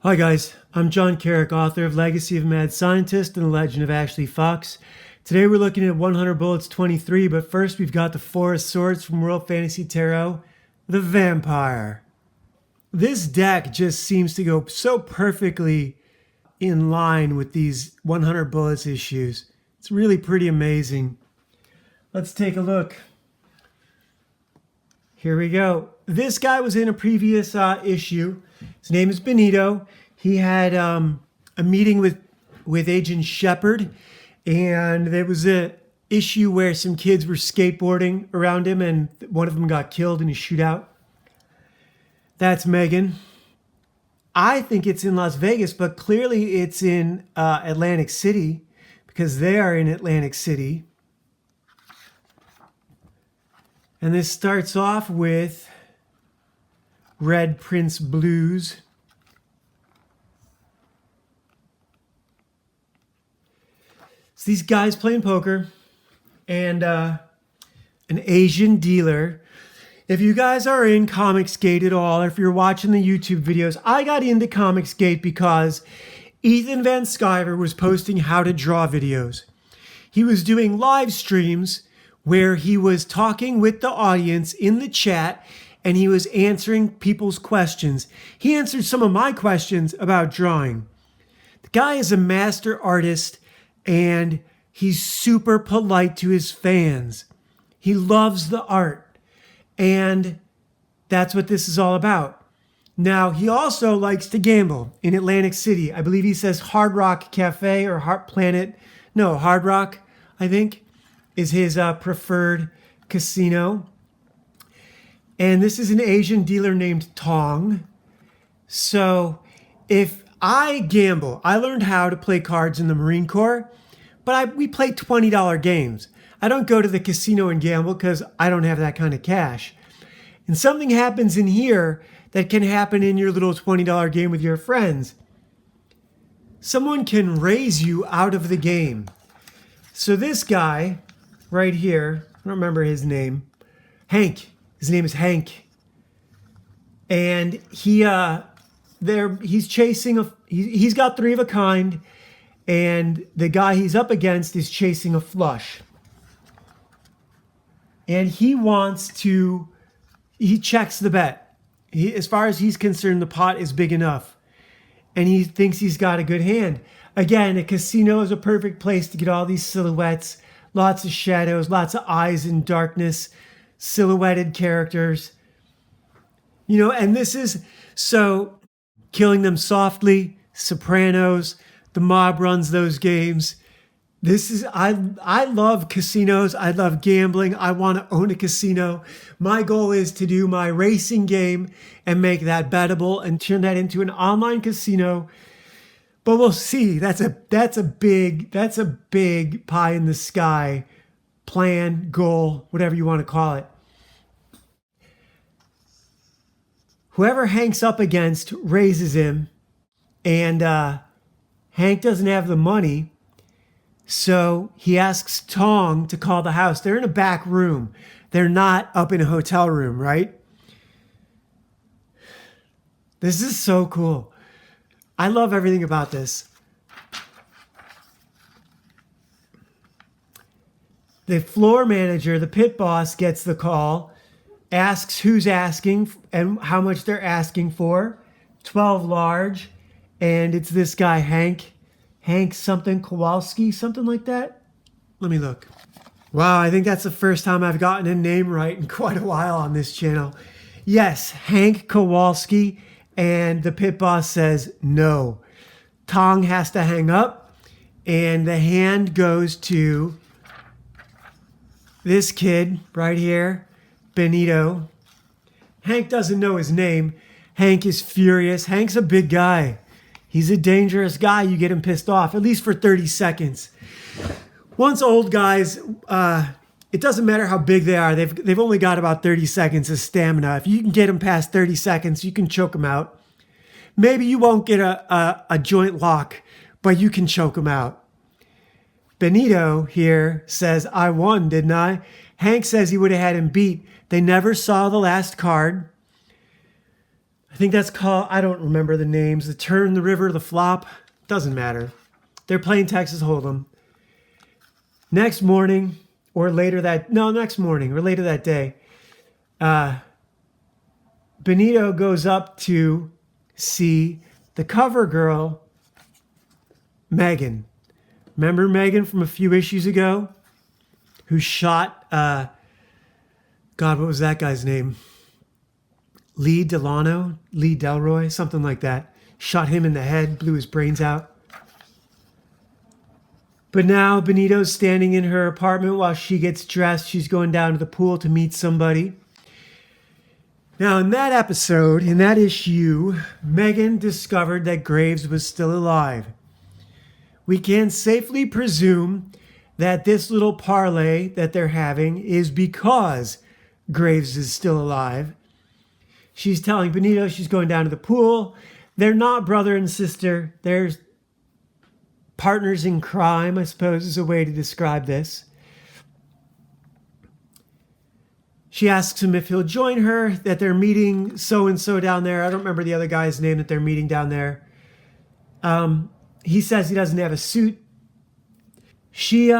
Hi guys, I'm John Carrick, author of Legacy of a Mad Scientist and The Legend of Ashley Fox. Today we're looking at 100 Bullets 23, but first we've got the Four of Swords from World Fantasy Tarot, the Vampire. This deck just seems to go so perfectly in line with these 100 Bullets issues. It's really pretty amazing. Let's take a look. Here we go. This guy was in a previous issue. His name is Benito. He had a meeting with Agent Shepard, and there was an issue where some kids were skateboarding around him, and one of them got killed in a shootout. That's Megan. I think it's in Las Vegas, but clearly it's in Atlantic City because they are in Atlantic City. And this starts off with Red Prince Blues. It's these guys playing poker and an Asian dealer. If you guys are in Comicsgate at all, or if you're watching the YouTube videos, I got into Comicsgate because Ethan Van Sciver was posting how to draw videos. He was doing live streams where he was talking with the audience in the chat and he was answering people's questions. He answered some of my questions about drawing. The guy is a master artist and he's super polite to his fans. He loves the art, and that's what this is all about. Now, he also likes to gamble in Atlantic City. I believe he says Hard Rock Cafe or Hard Rock, I think, is his preferred casino. And this is an Asian dealer named Tong. So if I gamble, I learned how to play cards in the Marine Corps, but we play $20 games. I don't go to the casino and gamble because I don't have that kind of cash. And something happens in here that can happen in your little $20 game with your friends. Someone can raise you out of the game. So this guy right here, I don't remember his name, Hank. His name is Hank. And he's chasing he's got three of a kind, and the guy he's up against is chasing a flush. And he checks the bet. As far as he's concerned, the pot is big enough. And he thinks he's got a good hand. Again, a casino is a perfect place to get all these silhouettes, lots of shadows, lots of eyes in darkness, silhouetted characters. And this is so Killing Them Softly, Sopranos, the mob runs those games. I love casinos. I love gambling. I want to own a casino. My goal is to do my racing game and make that bettable and turn that into an online casino. But we'll see. That's a big pie in the sky plan, goal, whatever you want to call it. Whoever Hank's up against raises him, and Hank doesn't have the money, so he asks Tong to call the house. They're in a back room. They're not up in a hotel room, right? This is so cool. I love everything about this. The floor manager, the pit boss, gets the call, asks who's asking and how much they're asking for. 12 large. And it's this guy, Hank something, Kowalski, something like that. Let me look. Wow, I think that's the first time I've gotten a name right in quite a while on this channel. Yes, Hank Kowalski. And the pit boss says no. Tong has to hang up. And the hand goes to this kid right here, Benito. Hank doesn't know his name. Hank is furious. Hank's a big guy. He's a dangerous guy. You get him pissed off, at least for 30 seconds. Once old guys, it doesn't matter how big they are. They've only got about 30 seconds of stamina. If you can get them past 30 seconds, you can choke them out. Maybe you won't get a joint lock, but you can choke them out. Benito here says, I won, didn't I? Hank says he would have had him beat. They never saw the last card. I think that's called, I don't remember the names. The Turn, the River, the Flop. Doesn't matter. They're playing Texas Hold'em. Next morning, or later that, no, next morning, or later that day, Benito goes up to see the cover girl, Megan. Remember Megan from a few issues ago? Who shot, God, what was that guy's name? Lee Delroy, something like that. Shot him in the head, blew his brains out. But now Benito's standing in her apartment while she gets dressed. She's going down to the pool to meet somebody. Now, in that episode, in that issue, Megan discovered that Graves was still alive. We can safely presume that this little parlay that they're having is because Graves is still alive. She's telling Benito she's going down to the pool. They're not brother and sister. They're partners in crime, I suppose is a way to describe this. She asks him if he'll join her, that they're meeting so-and-so down there. I don't remember the other guy's name that they're meeting down there. He says he doesn't have a suit. She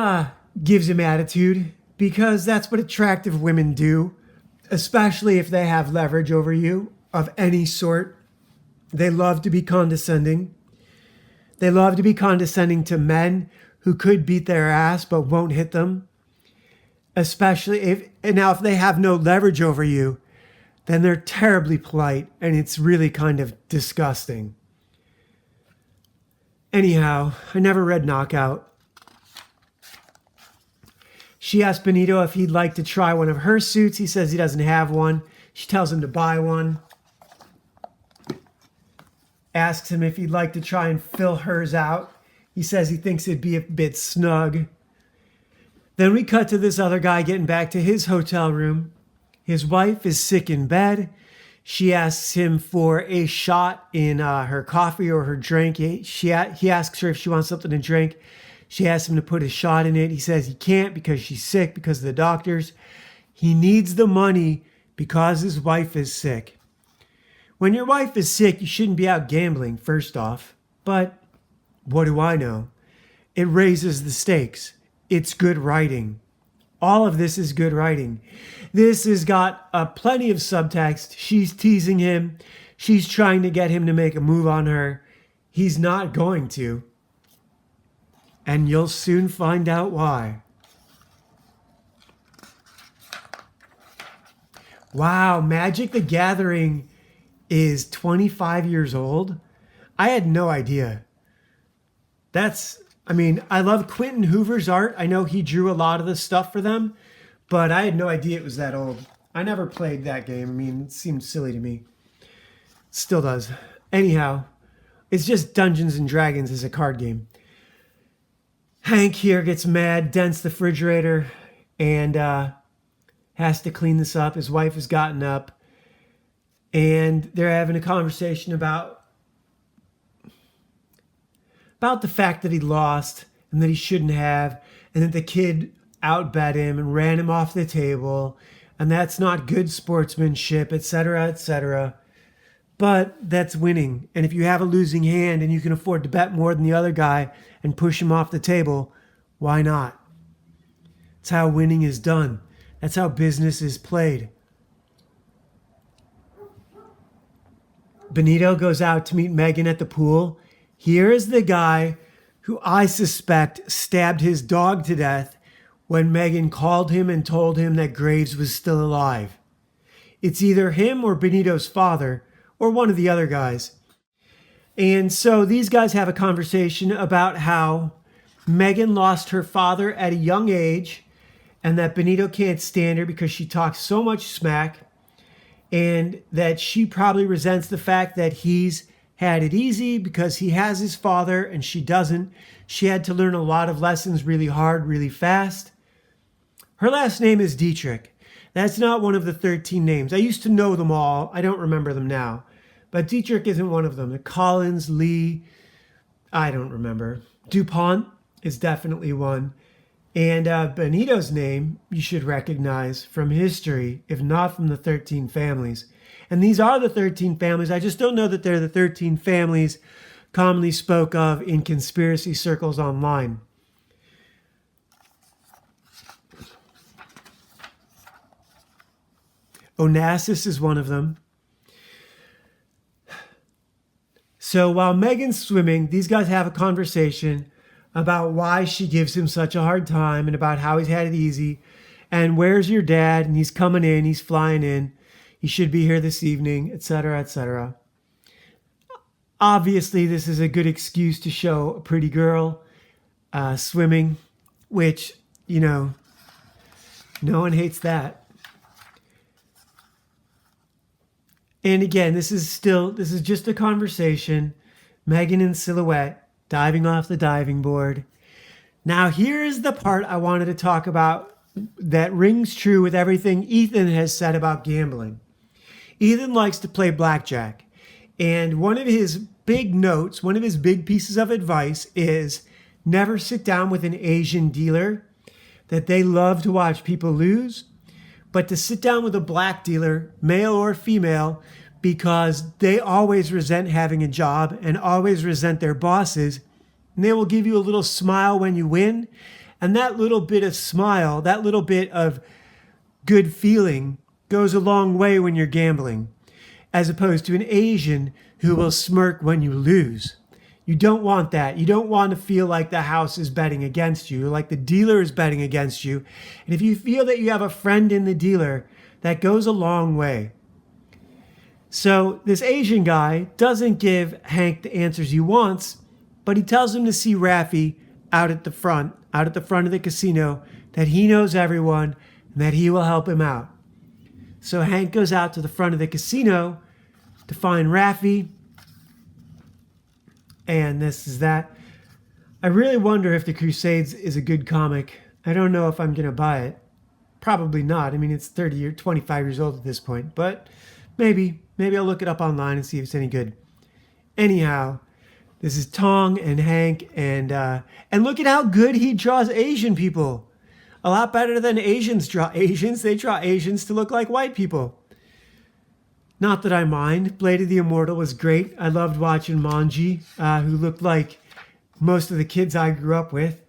gives him attitude because that's what attractive women do, especially if they have leverage over you of any sort. They love to be condescending. They love to be condescending to men who could beat their ass but won't hit them. Especially if they have no leverage over you, then they're terribly polite and it's really kind of disgusting. Anyhow, I never read Knockout. She asks Benito if he'd like to try one of her suits. He says he doesn't have one. She tells him to buy one. Asks him if he'd like to try and fill hers out. He says he thinks it'd be a bit snug. Then we cut to this other guy getting back to his hotel room. His wife is sick in bed. She asks him for a shot in her coffee or her drink. He asks her if she wants something to drink. She asks him to put a shot in it. He says he can't because she's sick, because of the doctors. He needs the money because his wife is sick. When your wife is sick, you shouldn't be out gambling, first off. But what do I know? It raises the stakes. It's good writing. All of this is good writing. This has got plenty of subtext. She's teasing him. She's trying to get him to make a move on her. He's not going to. And you'll soon find out why. Wow, Magic the Gathering is 25 years old. I had no idea. I love Quentin Hoover's art. I know he drew a lot of the stuff for them, but I had no idea it was that old. I never played that game. It seemed silly to me. Still does. Anyhow, it's just Dungeons and Dragons as a card game. Hank here gets mad, dents the refrigerator, and has to clean this up. His wife has gotten up, and they're having a conversation about the fact that he lost and that he shouldn't have, and that the kid outbet him and ran him off the table, and that's not good sportsmanship, etc., etc. But that's winning. And if you have a losing hand and you can afford to bet more than the other guy and push him off the table, why not? That's how winning is done. That's how business is played. Benito goes out to meet Megan at the pool. Here is the guy who I suspect stabbed his dog to death when Megan called him and told him that Graves was still alive. It's either him or Benito's father or one of the other guys. And so these guys have a conversation about how Megan lost her father at a young age and that Benito can't stand her because she talks so much smack, and that she probably resents the fact that he's had it easy because he has his father and she doesn't. She had to learn a lot of lessons really hard, really fast. Her last name is Dietrich. That's not one of the 13 names. I used to know them all. I don't remember them now. But Dietrich isn't one of them. Collins, Lee, I don't remember. DuPont is definitely one. And Benito's name you should recognize from history, if not from the 13 families. And these are the 13 families. I just don't know that they're the 13 families commonly spoke of in conspiracy circles online. Onassis is one of them. So while Megan's swimming, these guys have a conversation about why she gives him such a hard time and about how he's had it easy. And where's your dad? And he's coming in, he's flying in. He should be here this evening, etc., etc. Obviously, this is a good excuse to show a pretty girl swimming, which, you know, no one hates that. And again, this is just a conversation. Megan in silhouette, diving off the diving board. Now, here's the part I wanted to talk about that rings true with everything Ethan has said about gambling. Ethan likes to play blackjack. And one of his big notes, one of his big pieces of advice is never sit down with an Asian dealer, that they love to watch people lose, but to sit down with a black dealer, male or female, because they always resent having a job and always resent their bosses. And they will give you a little smile when you win. And that little bit of smile, that little bit of good feeling goes a long way when you're gambling, as opposed to an Asian who will smirk when you lose. You don't want that. You don't want to feel like the house is betting against you, like the dealer is betting against you. And if you feel that you have a friend in the dealer, that goes a long way. So this Asian guy doesn't give Hank the answers he wants, but he tells him to see Raffi out at the front of the casino, that he knows everyone and that he will help him out. So Hank goes out to the front of the casino to find Raffi. And this is that. I really wonder if The Crusades is a good comic. I don't know if I'm going to buy it. Probably not. I mean, it's 25 years old at this point. But maybe I'll look it up online and see if it's any good. Anyhow, this is Tong and Hank. And look at how good he draws Asian people. A lot better than Asians draw Asians. They draw Asians to look like white people. Not that I mind. Blade of the Immortal was great. I loved watching Manji, who looked like most of the kids I grew up with.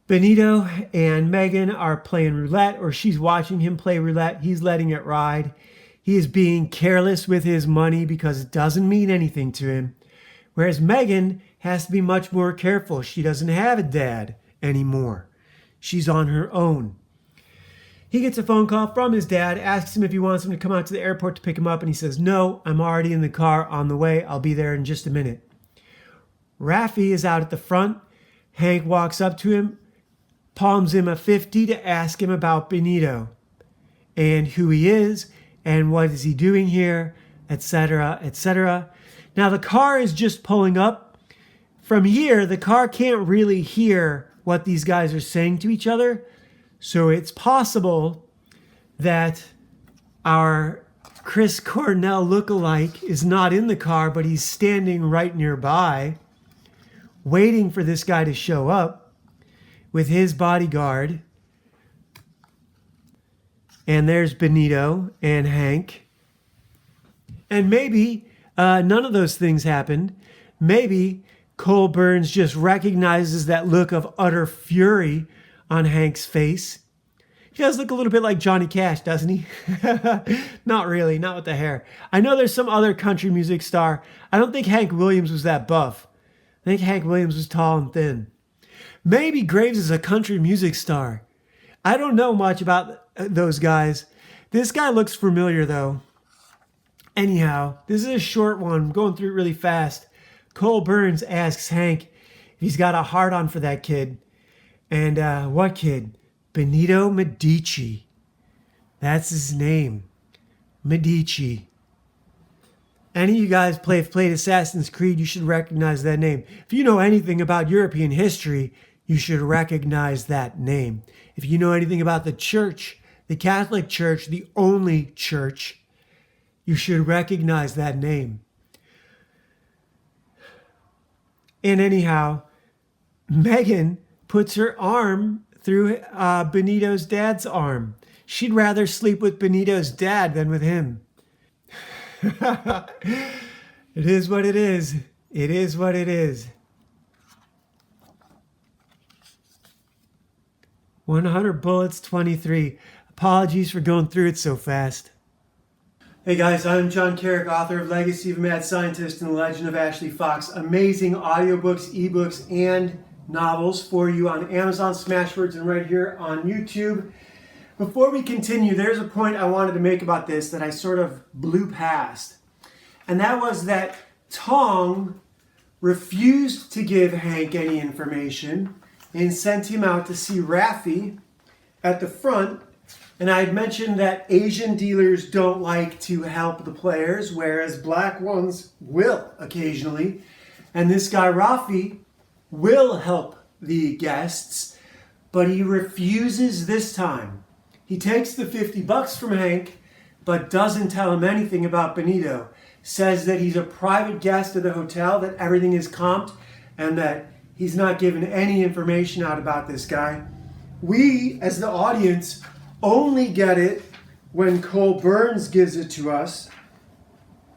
Benito and Megan are playing roulette, or she's watching him play roulette. He's letting it ride. He is being careless with his money because it doesn't mean anything to him. Whereas Megan has to be much more careful. She doesn't have a dad anymore. She's on her own. He gets a phone call from his dad, asks him if he wants him to come out to the airport to pick him up, and he says, "No, I'm already in the car on the way. I'll be there in just a minute." Raffi is out at the front. Hank walks up to him, palms him a 50 to ask him about Benito and who he is and what is he doing here, etc., etc. Now the car is just pulling up. From here, the car can't really hear what these guys are saying to each other. So it's possible that our Chris Cornell lookalike is not in the car, but he's standing right nearby, waiting for this guy to show up with his bodyguard. And there's Benito and Hank. And maybe none of those things happened. Maybe Cole Burns just recognizes that look of utter fury on Hank's face. He does look a little bit like Johnny Cash, doesn't he? Not really, not with the hair. I know there's some other country music star. I don't think Hank Williams was that buff. I think Hank Williams was tall and thin. Maybe Graves is a country music star. I don't know much about those guys. This guy looks familiar, though. Anyhow, this is a short one. I'm going through it really fast. Cole Burns asks Hank if he's got a hard-on for that kid. And what kid? Benito Medici. That's his name. Medici. Any of you guys have played Assassin's Creed, you should recognize that name. If you know anything about European history, you should recognize that name. If you know anything about the church, the Catholic Church, the only church, you should recognize that name. And anyhow, Megan puts her arm through Benito's dad's arm. she'd rather sleep with Benito's dad than with him. It is what it is. It is what it is. 100 bullets, 23. Apologies for going through it so fast. Hey guys, I'm John Carrick, author of Legacy of a Mad Scientist and The Legend of Ashley Fox. Amazing audiobooks, ebooks, and novels for you on Amazon, Smashwords, and right here on YouTube. Before we continue, there's a point I wanted to make about this that I sort of blew past. And that was that Tong refused to give Hank any information and sent him out to see Raffi at the front. And I had mentioned that Asian dealers don't like to help the players, whereas black ones will occasionally. And this guy, Raffi, will help the guests, but he refuses this time. He takes the $50 from Hank, but doesn't tell him anything about Benito. Says that he's a private guest of the hotel, that everything is comped, and that he's not given any information out about this guy. We, as the audience, only get it when Cole Burns gives it to us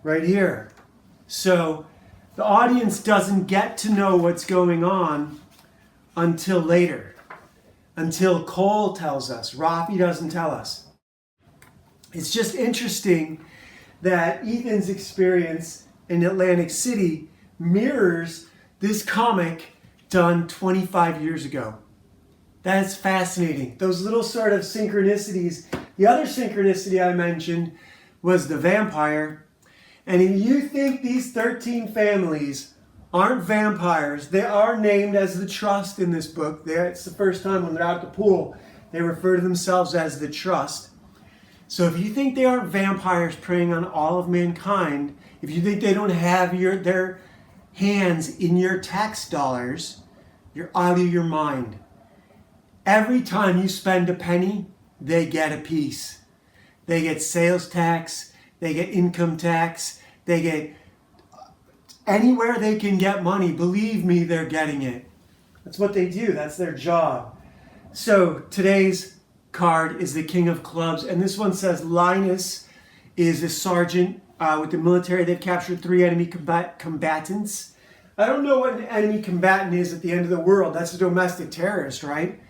right here. So the audience doesn't get to know what's going on until later, until Cole tells us. Raffi doesn't tell us. It's just interesting that Ethan's experience in Atlantic City mirrors this comic done 25 years ago. That's fascinating. Those little sort of synchronicities. The other synchronicity I mentioned was the vampire. And if you think these 13 families aren't vampires, they are named as the Trust in this book. It's the first time when they're out at the pool, they refer to themselves as the Trust. So if you think they aren't vampires preying on all of mankind, if you think they don't have their hands in your tax dollars, you're out of your mind. Every time you spend a penny, they get a piece. They get sales tax, they get income tax, they get anywhere they can get money. Believe me, they're getting it. That's what they do. That's their job. So today's card is the King of Clubs, and this one says Linus is a sergeant with the military. They've captured 3 enemy combatants. I don't know what an enemy combatant is at the end of the world. That's a domestic terrorist, right?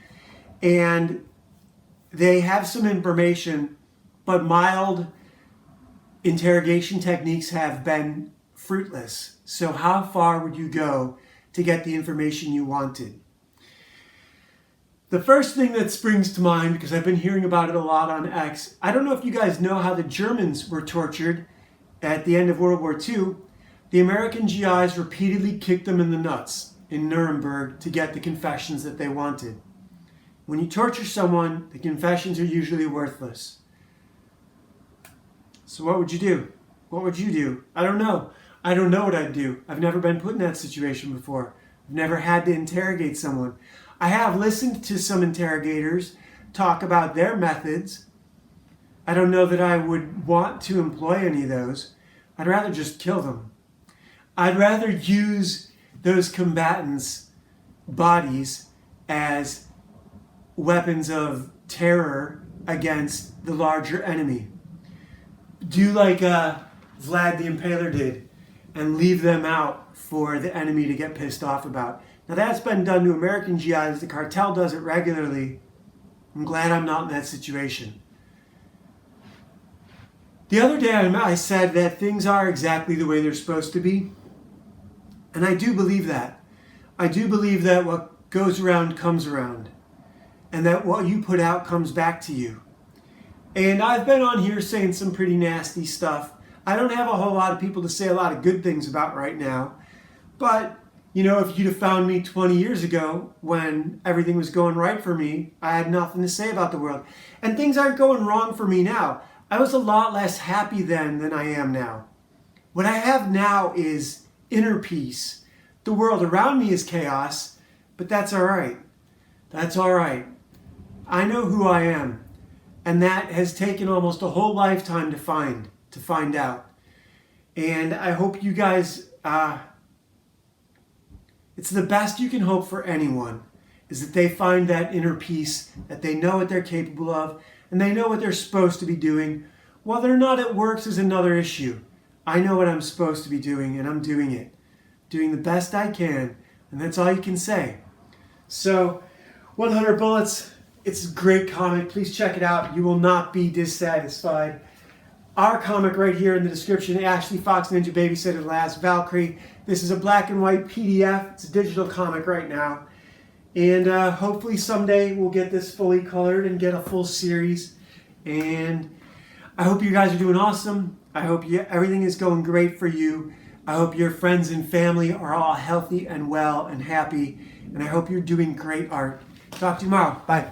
And they have some information, but mild interrogation techniques have been fruitless. So how far would you go to get the information you wanted? The first thing that springs to mind, because I've been hearing about it a lot on X, I don't know if you guys know how the Germans were tortured at the end of World War II. The American GIs repeatedly kicked them in the nuts in Nuremberg to get the confessions that they wanted. When you torture someone, the confessions are usually worthless. So what would you do? What would you do? I don't know. I don't know what I'd do. I've never been put in that situation before. I've never had to interrogate someone. I have listened to some interrogators talk about their methods. I don't know that I would want to employ any of those. I'd rather just kill them. I'd rather use those combatants' bodies as weapons of terror against the larger enemy. Do like Vlad the Impaler did and leave them out for the enemy to get pissed off about. Now that's been done to American GIs. The cartel does it regularly. I'm glad I'm not in that situation. The other day I said that things are exactly the way they're supposed to be. And I do believe that. I do believe that what goes around comes around. And that what you put out comes back to you. And I've been on here saying some pretty nasty stuff. I don't have a whole lot of people to say a lot of good things about right now. But, you know, if you'd have found me 20 years ago when everything was going right for me, I had nothing to say about the world. And things aren't going wrong for me now. I was a lot less happy then than I am now. What I have now is inner peace. The world around me is chaos, but that's all right. That's all right. I know who I am, and that has taken almost a whole lifetime to find out. And I hope you guys, it's the best you can hope for anyone, is that they find that inner peace, that they know what they're capable of, and they know what they're supposed to be doing. Whether or not it works is another issue. I know what I'm supposed to be doing, and I'm doing it. Doing the best I can, and that's all you can say. So, 100 Bullets, it's a great comic. Please check it out. You will not be dissatisfied. Our comic right here in the description, Ashley Fox Ninja Babysitter Last Valkyrie. This is a black and white PDF. It's a digital comic right now. And hopefully someday we'll get this fully colored and get a full series. And I hope you guys are doing awesome. I hope everything is going great for you. I hope your friends and family are all healthy and well and happy. And I hope you're doing great art. Talk to you tomorrow. Bye.